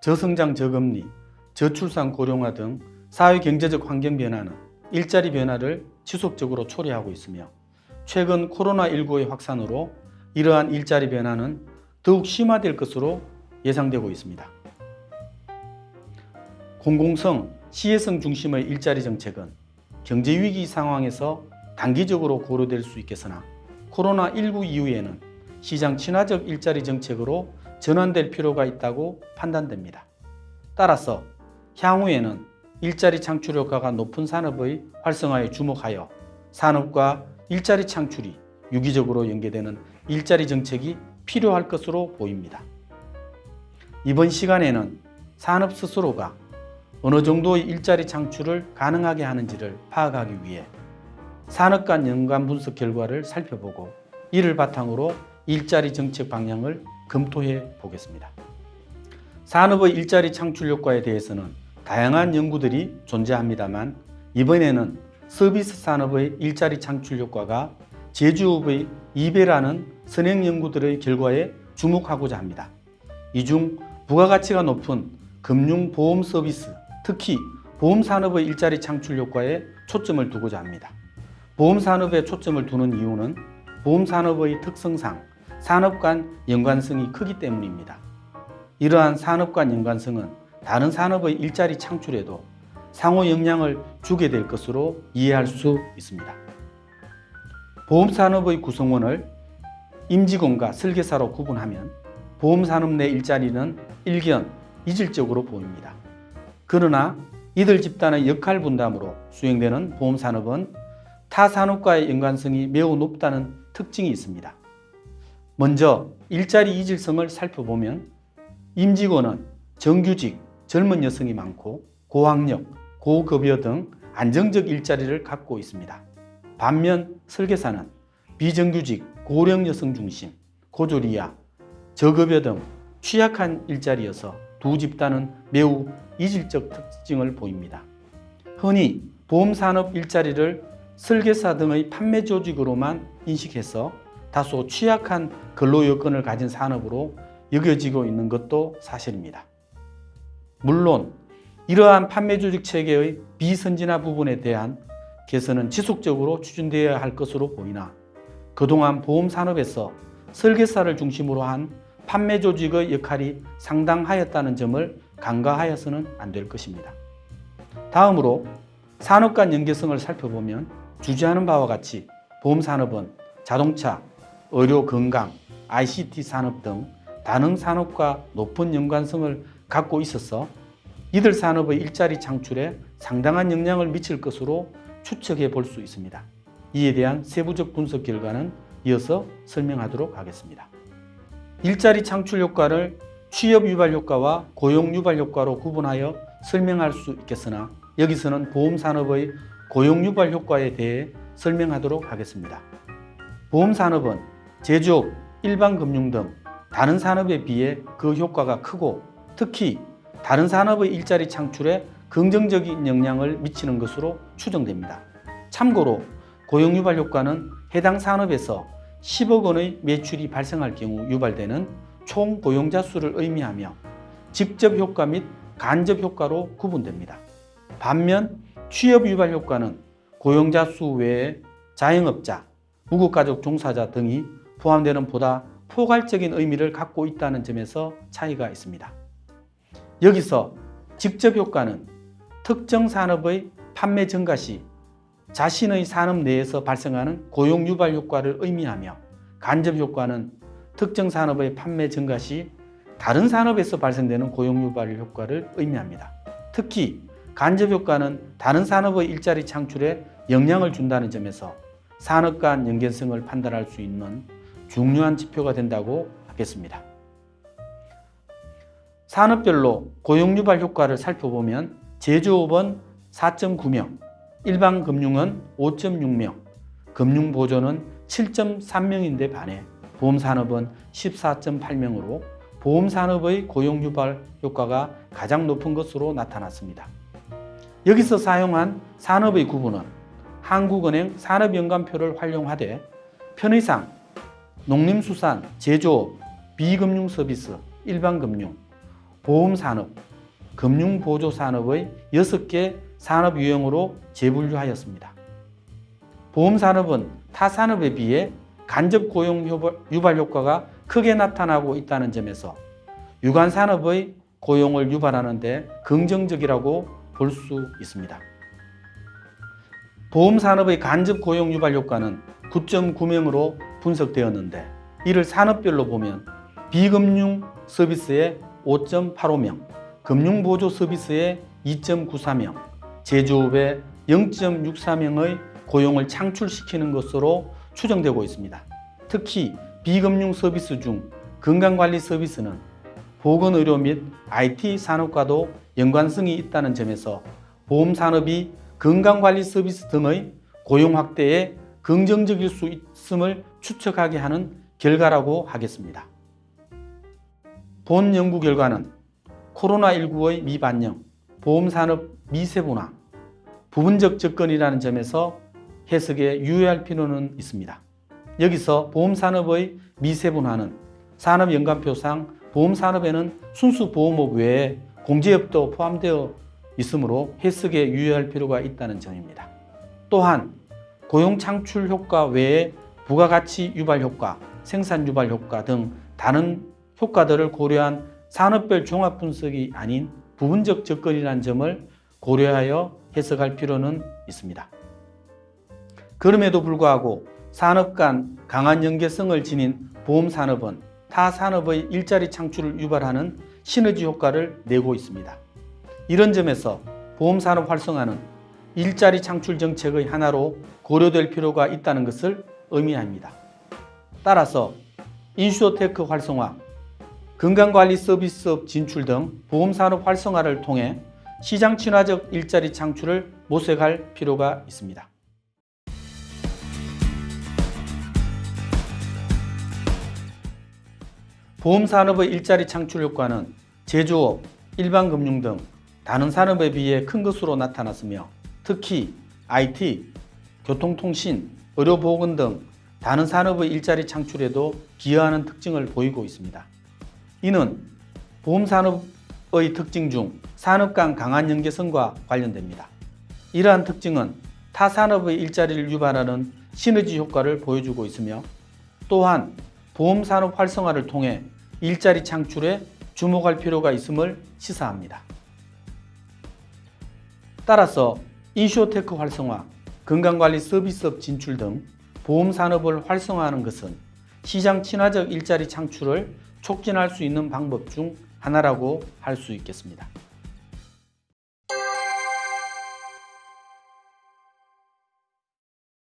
저성장 저금리, 저출산 고령화 등 사회경제적 환경 변화는 일자리 변화를 지속적으로 초래하고 있으며 최근 코로나19의 확산으로 이러한 일자리 변화는 더욱 심화될 것으로 예상되고 있습니다. 공공성, 시혜성 중심의 일자리 정책은 경제위기 상황에서 단기적으로 고려될 수 있겠으나 코로나19 이후에는 시장 친화적 일자리 정책으로 전환될 필요가 있다고 판단됩니다. 따라서 향후에는 일자리 창출 효과가 높은 산업의 활성화에 주목하여 산업과 일자리 창출이 유기적으로 연계되는 일자리 정책이 필요할 것으로 보입니다. 이번 시간에는 산업 스스로가 어느 정도의 일자리 창출을 가능하게 하는지를 파악하기 위해 산업 간 연관 분석 결과를 살펴보고 이를 바탕으로 일자리 정책 방향을 검토해 보겠습니다. 산업의 일자리 창출 효과에 대해서는 다양한 연구들이 존재합니다만 이번에는 서비스 산업의 일자리 창출 효과가 제조업의 2배라는 선행 연구들의 결과에 주목하고자 합니다. 이 중 부가가치가 높은 금융 보험 서비스, 특히 보험 산업의 일자리 창출 효과에 초점을 두고자 합니다. 보험 산업에 초점을 두는 이유는 보험 산업의 특성상 산업 간 연관성이 크기 때문입니다. 이러한 산업 간 연관성은 다른 산업의 일자리 창출에도 상호 영향을 주게 될 것으로 이해할 수 있습니다. 보험 산업의 구성원을 임직원과 설계사로 구분하면 보험 산업 내 일자리는 일견 이질적으로 보입니다. 그러나 이들 집단의 역할 분담으로 수행되는 보험 산업은 타 산업과의 연관성이 매우 높다는 특징이 있습니다. 먼저 일자리 이질성을 살펴보면 임직원은 정규직, 젊은 여성이 많고 고학력, 고급여 등 안정적 일자리를 갖고 있습니다. 반면 설계사는 비정규직, 고령 여성 중심, 고졸 이하, 저급여 등 취약한 일자리여서 두 집단은 매우 이질적 특징을 보입니다. 흔히 보험산업 일자리를 설계사 등의 판매 조직으로만 인식해서 다소 취약한 근로 여건을 가진 산업으로 여겨지고 있는 것도 사실입니다. 물론 이러한 판매 조직 체계의 비선진화 부분에 대한 개선은 지속적으로 추진되어야 할 것으로 보이나 그동안 보험 산업에서 설계사를 중심으로 한 판매 조직의 역할이 상당하였다는 점을 간과하여서는 안 될 것입니다. 다음으로 산업 간 연계성을 살펴보면 주제하는 바와 같이 보험 산업은 자동차, 의료 건강, ICT 산업 등 다른 산업과 높은 연관성을 갖고 있어서 이들 산업의 일자리 창출에 상당한 영향을 미칠 것으로 추측해 볼 수 있습니다. 이에 대한 세부적 분석 결과는 이어서 설명하도록 하겠습니다. 일자리 창출 효과를 취업 유발 효과와 고용 유발 효과로 구분하여 설명할 수 있겠으나 여기서는 보험 산업의 고용 유발 효과에 대해 설명하도록 하겠습니다. 보험 산업은 제조업, 일반 금융 등 다른 산업에 비해 그 효과가 크고 특히 다른 산업의 일자리 창출에 긍정적인 영향을 미치는 것으로 추정됩니다. 참고로 고용 유발 효과는 해당 산업에서 10억 원의 매출이 발생할 경우 유발되는 총 고용자 수를 의미하며 직접 효과 및 간접 효과로 구분됩니다. 반면 취업 유발 효과는 고용자 수 외에 자영업자, 무급가족 종사자 등이 포함되는 보다 포괄적인 의미를 갖고 있다는 점에서 차이가 있습니다. 여기서 직접 효과는 특정 산업의 판매 증가 시 자신의 산업 내에서 발생하는 고용 유발 효과를 의미하며 간접 효과는 특정 산업의 판매 증가 시 다른 산업에서 발생되는 고용 유발 효과를 의미합니다. 특히 간접 효과는 다른 산업의 일자리 창출에 영향을 준다는 점에서 산업 간 연계성을 판단할 수 있는 중요한 지표가 된다고 하겠습니다. 산업별로 고용 유발 효과를 살펴보면 제조업은 4.9명, 일반 금융은 5.6명, 금융보조는 7.3명인데 반해 보험산업은 14.8명으로 보험산업의 고용 유발 효과가 가장 높은 것으로 나타났습니다. 여기서 사용한 산업의 구분은 한국은행 산업연관표를 활용하되 편의상 농림수산, 제조업, 비금융서비스, 일반금융, 보험산업, 금융보조산업의 6개 산업 유형으로 재분류하였습니다. 보험산업은 타 산업에 비해 간접 고용 유발 효과가 크게 나타나고 있다는 점에서 유관산업의 고용을 유발하는 데 긍정적이라고 볼 수 있습니다. 보험산업의 간접 고용 유발 효과는 9.9명으로 분석되었는데 이를 산업별로 보면 비금융 서비스의 5.85명, 금융보조 서비스의 2.94명, 제조업의 0.64명의 고용을 창출시키는 것으로 추정되고 있습니다. 특히 비금융 서비스 중 건강관리 서비스는 보건의료 및 IT 산업과도 연관성이 있다는 점에서 보험산업이 건강관리 서비스 등의 고용 확대에 긍정적일 수 있음을 추측하게 하는 결과라고 하겠습니다. 본 연구 결과는 코로나19의 미반영, 보험산업 미세분화, 부분적 접근이라는 점에서 해석에 유의할 필요는 있습니다. 여기서 보험산업의 미세분화는 산업연관표상 보험산업에는 순수 보험업 외에 공제업도 포함되어 있으므로 해석에 유의할 필요가 있다는 점입니다. 또한 고용 창출 효과 외에 부가가치 유발 효과, 생산 유발 효과 등 다른 효과들을 고려한 산업별 종합 분석이 아닌 부분적 접근이라는 점을 고려하여 해석할 필요는 있습니다. 그럼에도 불구하고 산업 간 강한 연계성을 지닌 보험산업은 타 산업의 일자리 창출을 유발하는 시너지 효과를 내고 있습니다. 이런 점에서 보험산업 활성화는 일자리 창출 정책의 하나로 고려될 필요가 있다는 것을 의미합니다. 따라서 인슈어테크 활성화, 건강관리 서비스업 진출 등 보험산업 활성화를 통해 시장 친화적 일자리 창출을 모색할 필요가 있습니다. 보험산업의 일자리 창출 효과는 제조업, 일반금융 등 다른 산업에 비해 큰 것으로 나타났으며 특히 IT, 교통통신, 의료보건 등 다른 산업의 일자리 창출에도 기여하는 특징을 보이고 있습니다. 이는 보험산업의 특징 중 산업 간 강한 연계성과 관련됩니다. 이러한 특징은 타 산업의 일자리를 유발하는 시너지 효과를 보여주고 있으며 또한 보험산업 활성화를 통해 일자리 창출에 주목할 필요가 있음을 시사합니다. 따라서 인슈어테크 활성화, 건강관리 서비스업 진출 등 보험산업을 활성화하는 것은 시장 친화적 일자리 창출을 촉진할 수 있는 방법 중 하나라고 할 수 있겠습니다.